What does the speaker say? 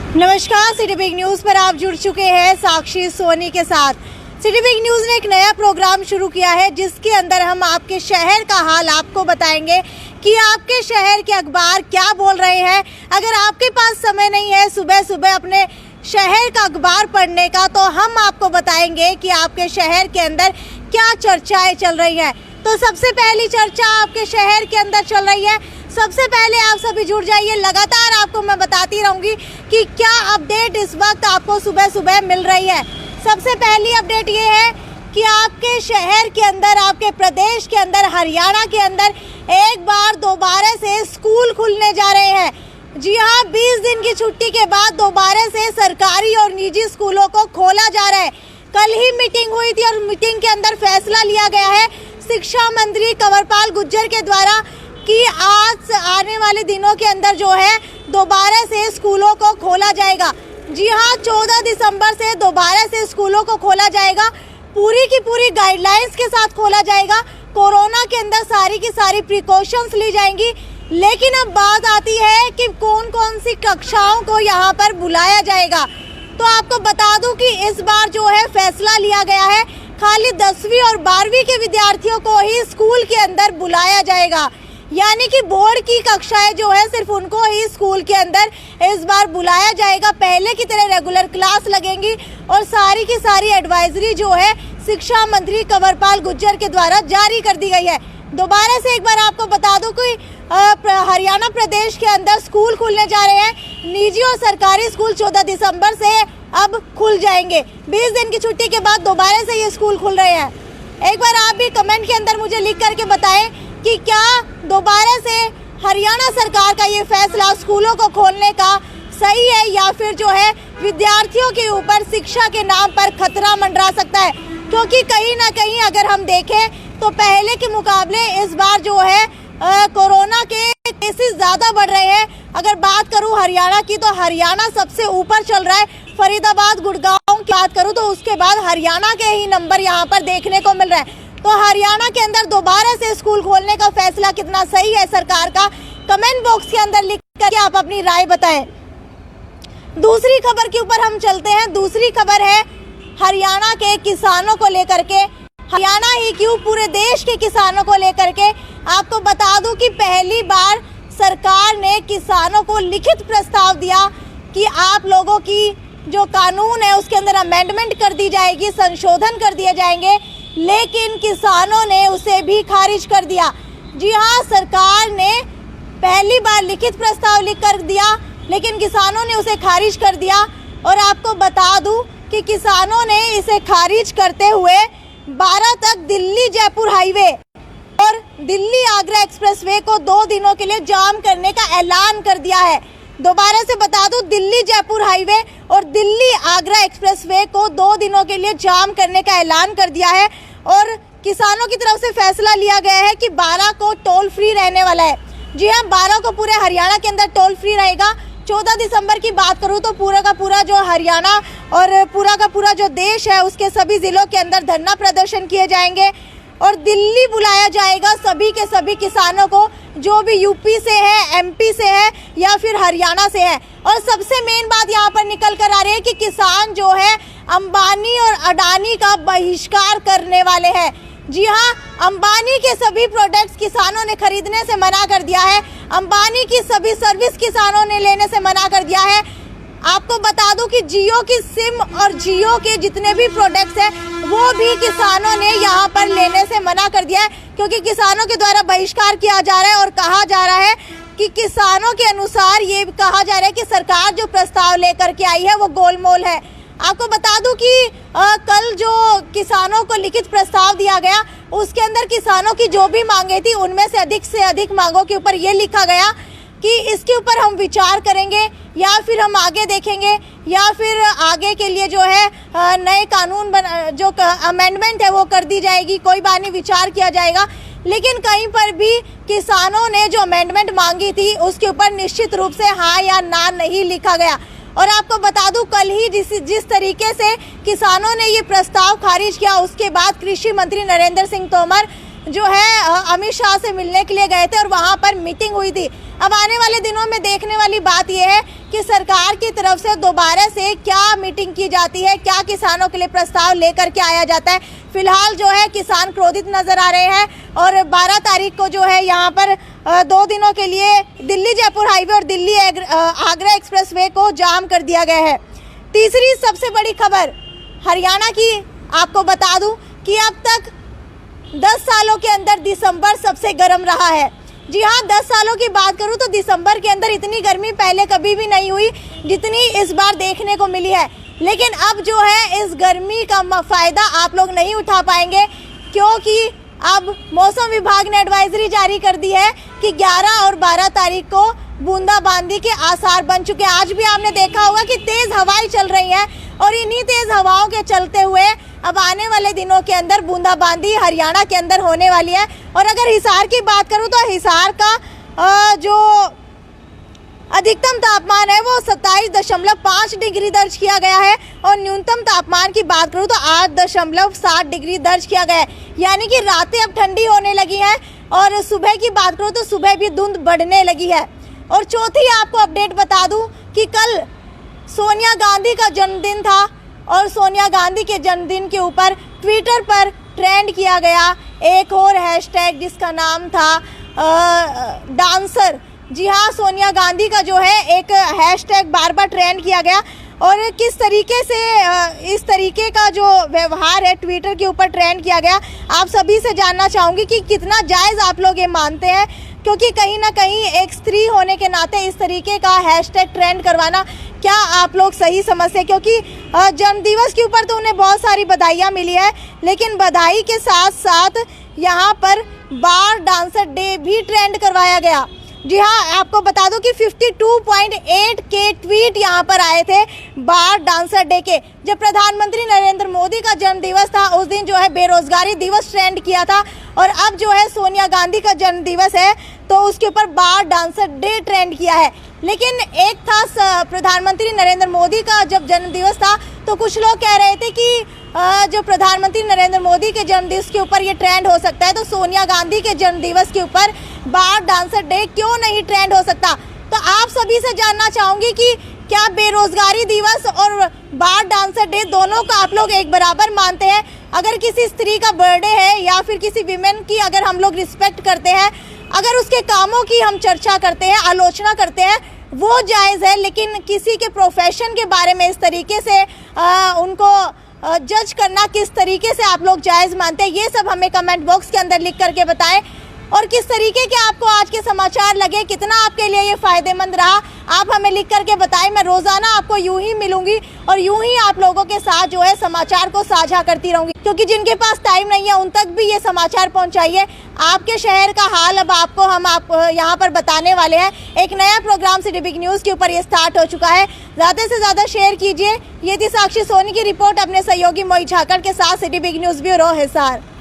नमस्कार, city big news पर आप जुड़ चुके हैं साक्षी सोनी के साथ। सिटी बिग न्यूज ने एक नया प्रोग्राम शुरू किया है जिसके अंदर हम आपके शहर का हाल आपको बताएंगे कि आपके शहर के अखबार क्या बोल रहे हैं। अगर आपके पास समय नहीं है सुबह सुबह अपने शहर का अखबार पढ़ने का, तो हम आपको बताएंगे कि आपके शहर के अंदर क्या चर्चाएं चल रही है। तो सबसे पहली चर्चा आपके शहर के अंदर चल रही है। सबसे पहले आप सभी जुड़ जाइए, लगातार आपको मैं बताती रहूंगी कि क्या अपडेट इस वक्त आपको सुबह सुबह मिल रही है। सबसे पहली अपडेट ये है कि आपके शहर के अंदर, आपके प्रदेश के अंदर, हरियाणा के अंदर एक बार दोबारा से स्कूल खुलने जा रहे हैं। जी हाँ, 20 दिन की छुट्टी के बाद दोबारा से सरकारी और निजी स्कूलों को खोला जा रहा है। कल ही मीटिंग हुई थी और मीटिंग के अंदर फैसला लिया गया है शिक्षा मंत्री कंवरपाल गुर्जर के द्वारा कि आज आने वाले दिनों के अंदर जो है दोबारा से स्कूलों को खोला जाएगा। जी हाँ, 14 दिसंबर से दोबारा से स्कूलों को खोला जाएगा। पूरी की पूरी गाइडलाइंस के साथ खोला जाएगा। कोरोना के अंदर सारी की सारी प्रिकॉशंस ली जाएंगी। लेकिन अब बात आती है कि कौन कौन सी कक्षाओं को यहाँ पर बुलाया जाएगा। तो आपको बता दूं कि इस बार जो है फैसला लिया गया है खाली 10वीं और 12वीं के विद्यार्थियों को ही स्कूल के अंदर बुलाया जाएगा। यानी कि बोर्ड की कक्षाएं जो है सिर्फ उनको ही स्कूल के अंदर इस बार बुलाया जाएगा। पहले की तरह रेगुलर क्लास लगेंगी और सारी की सारी एडवाइजरी जो है शिक्षा मंत्री कंवरपाल गुर्जर के द्वारा जारी कर दी गई है। दोबारा से एक बार आपको बता दूं कि हरियाणा प्रदेश के अंदर स्कूल खुलने जा रहे हैं। निजी और सरकारी स्कूल 14 दिसंबर से अब खुल जाएंगे। 20 दिन की छुट्टी के बाद दोबारा से ये स्कूल खुल रहे हैं। एक बार आप भी कमेंट के अंदर मुझे लिख करके बताएं कि क्या दोबारा से हरियाणा सरकार का ये फैसला स्कूलों को खोलने का सही है या फिर जो है विद्यार्थियों के ऊपर शिक्षा के नाम पर खतरा मंडरा सकता है। क्योंकि कहीं ना कहीं अगर हम देखें तो पहले के मुकाबले इस बार जो है कोरोना के केसेस ज़्यादा बढ़ रहे हैं। अगर बात करूं हरियाणा की तो हरियाणा सबसे ऊपर चल रहा है। फरीदाबाद, गुड़गांव की बात करूं तो उसके बाद हरियाणा के ही नंबर यहां पर देखने को मिल रहा है। तो हरियाणा के अंदर दोबारा से स्कूल खोलने का फैसला कितना सही है सरकार का, कमेंट बॉक्स के अंदर लिख करके आप अपनी राय बताएं। दूसरी खबर के ऊपर हम चलते हैं। दूसरी खबर है हरियाणा के किसानों को लेकर के। हरियाणा ही क्यों, पूरे देश के किसानों को लेकर के आपको बता दूं कि पहली बार सरकार ने किसानों को लिखित प्रस्ताव दिया कि आप लोगों की जो कानून है उसके अंदर अमेंडमेंट कर दी जाएगी, संशोधन कर दिए जाएंगे। लेकिन किसानों ने उसे भी खारिज कर दिया। जी हाँ, सरकार ने पहली बार लिखित प्रस्ताव लिख कर दिया लेकिन किसानों ने उसे खारिज कर दिया। और आपको बता दूं कि किसानों ने इसे खारिज करते हुए 12 तक दिल्ली जयपुर हाईवे और दिल्ली आगरा एक्सप्रेसवे को 2 दिनों के लिए जाम करने का ऐलान कर दिया है। दोबारा से बता दूं, दिल्ली जयपुर हाईवे और दिल्ली आगरा एक्सप्रेसवे को 2 दिनों के लिए जाम करने का ऐलान कर दिया है। और किसानों की तरफ से फैसला लिया गया है कि 12 को टोल फ्री रहने वाला है। जी हाँ, 12 को पूरे हरियाणा के अंदर टोल फ्री रहेगा। 14 दिसंबर की बात करूं तो पूरा का पूरा जो हरियाणा और पूरा का पूरा जो देश है उसके सभी जिलों के अंदर धरना प्रदर्शन किए जाएंगे और दिल्ली बुलाया जाएगा सभी के सभी किसानों को, जो भी यूपी से है, एमपी से है या फिर हरियाणा से है। और सबसे मेन बात यहाँ पर निकल कर आ रही है कि किसान जो है अंबानी और अडानी का बहिष्कार करने वाले हैं। जी हाँ, अंबानी के सभी प्रोडक्ट्स किसानों ने खरीदने से मना कर दिया है। अंबानी की सभी सर्विस किसानों ने लेने से मना कर दिया है। आपको बता दूं कि जियो की सिम और जियो के जितने भी प्रोडक्ट्स हैं वो भी किसानों ने यहाँ पर लेने से मना कर दिया है। क्योंकि किसानों के द्वारा बहिष्कार किया जा रहा है और कहा जा रहा है कि किसानों के अनुसार ये कहा जा रहा है कि सरकार जो प्रस्ताव लेकर के आई है वो गोलमोल है। आपको बता दूं कि कल जो किसानों को लिखित प्रस्ताव दिया गया उसके अंदर किसानों की जो भी मांगे थी उनमें से अधिक मांगों के ऊपर ये लिखा गया कि इसके ऊपर हम विचार करेंगे या फिर हम आगे देखेंगे या फिर आगे के लिए जो है नए कानून जो अमेंडमेंट है वो कर दी जाएगी, कोई बात नहीं, विचार किया जाएगा। लेकिन कहीं पर भी किसानों ने जो अमेंडमेंट मांगी थी उसके ऊपर निश्चित रूप से हाँ या ना नहीं लिखा गया। और आपको बता दूं कल ही जिस तरीके से किसानों ने ये प्रस्ताव खारिज किया उसके बाद कृषि मंत्री नरेंद्र सिंह तोमर जो है अमित शाह से मिलने के लिए गए थे और वहां पर मीटिंग हुई थी। अब आने वाले दिनों में देखने वाली बात यह है कि सरकार की तरफ से दोबारा से क्या मीटिंग की जाती है, क्या किसानों के लिए प्रस्ताव लेकर के आया जाता है। फिलहाल जो है किसान क्रोधित नजर आ रहे हैं और 12 तारीख को जो है यहाँ पर 2 दिनों के लिए दिल्ली जयपुर हाईवे और दिल्ली आगरा एक्सप्रेसवे को जाम कर दिया गया है। तीसरी सबसे बड़ी खबर हरियाणा की आपको बता दूं कि अब तक 10 सालों के अंदर दिसंबर सबसे गर्म रहा है। जी हाँ, 10 सालों की बात करूं तो दिसंबर के अंदर इतनी गर्मी पहले कभी भी नहीं हुई जितनी इस बार देखने को मिली है। लेकिन अब जो है इस गर्मी का फ़ायदा आप लोग नहीं उठा पाएंगे, क्योंकि अब मौसम विभाग ने एडवाइजरी जारी कर दी है कि 11 और 12 तारीख को बूंदाबांदी के आसार बन चुके हैं। आज भी आपने देखा होगा कि तेज़ हवाएं चल रही हैं और इन्हीं तेज़ हवाओं के चलते हुए अब आने वाले दिनों के अंदर बूंदाबांदी हरियाणा के अंदर होने वाली है। और अगर हिसार की बात करूं तो हिसार का जो अधिकतम तापमान है वो 27.5 डिग्री दर्ज किया गया है और न्यूनतम तापमान की बात करूं तो 8.7 डिग्री दर्ज किया गया है। यानी कि रातें अब ठंडी होने लगी हैं और सुबह की बात करूं तो सुबह भी धुंध बढ़ने लगी है। और चौथी आपको अपडेट बता दूं कि कल सोनिया गांधी का जन्मदिन था और सोनिया गांधी के जन्मदिन के ऊपर ट्विटर पर ट्रेंड किया गया एक और हैशटैग जिसका नाम था डांसर। जी हाँ, सोनिया गांधी का जो है एक हैशटैग बार बार ट्रेंड किया गया और किस तरीके से इस तरीके का जो व्यवहार है ट्विटर के ऊपर ट्रेंड किया गया, आप सभी से जानना चाहूँगी कि कितना जायज़ आप लोग ये मानते हैं, क्योंकि कहीं ना कहीं एक स्त्री होने के नाते इस तरीके का हैशटैग ट्रेंड करवाना क्या आप लोग सही समझते हैं? क्योंकि जन्मदिवस के ऊपर तो उन्हें बहुत सारी बधाइयाँ मिली है, लेकिन बधाई के साथ साथ यहाँ पर बार डांसर डे भी ट्रेंड करवाया गया। जी हाँ, आपको बता दूं कि 52.8 के ट्वीट यहाँ पर आए थे बार डांसर डे के। जब प्रधानमंत्री नरेंद्र मोदी का जन्मदिवस था उस दिन जो है बेरोजगारी दिवस ट्रेंड किया था और अब जो है सोनिया गांधी का जन्मदिवस है तो उसके ऊपर बार डांसर डे ट्रेंड किया है। लेकिन एक था प्रधानमंत्री नरेंद्र मोदी का जब जन्मदिवस था तो कुछ लोग कह रहे थे कि जो प्रधानमंत्री नरेंद्र मोदी के जन्मदिवस के ऊपर ये ट्रेंड हो सकता है तो सोनिया गांधी के जन्मदिवस के ऊपर बार डांसर डे क्यों नहीं ट्रेंड हो सकता। तो आप सभी से जानना चाहूँगी कि क्या बेरोजगारी दिवस और बार डांसर डे दोनों को आप लोग एक बराबर मानते हैं? अगर किसी स्त्री का बर्थडे है या फिर किसी विमेन की अगर हम लोग रिस्पेक्ट करते हैं, अगर उसके कामों की हम चर्चा करते हैं, आलोचना करते हैं, वो जायज़ है, लेकिन किसी के प्रोफेशन के बारे में इस तरीके से उनको जज करना किस तरीके से आप लोग जायज़ मानते हैं, ये सब हमें कमेंट बॉक्स के अंदर लिख करके बताएं। और किस तरीके के आपको आज के समाचार लगे, कितना आपके लिए ये फ़ायदेमंद रहा, आप हमें लिख करके बताएं। मैं रोज़ाना आपको यूं ही मिलूंगी और यूं ही आप लोगों के साथ जो है समाचार को साझा करती रहूंगी, क्योंकि जिनके पास टाइम नहीं है उन तक भी ये समाचार पहुंचाइए। आपके शहर का हाल अब हम यहाँ पर बताने वाले हैं। एक नया प्रोग्राम सिटी बिग न्यूज़ के ऊपर ये स्टार्ट हो चुका है, ज़्यादा से ज़्यादा शेयर कीजिए। ये थी साक्षी सोनी की रिपोर्ट अपने सहयोगी मोहित झाकड़ के साथ, city big news bureau Hisar.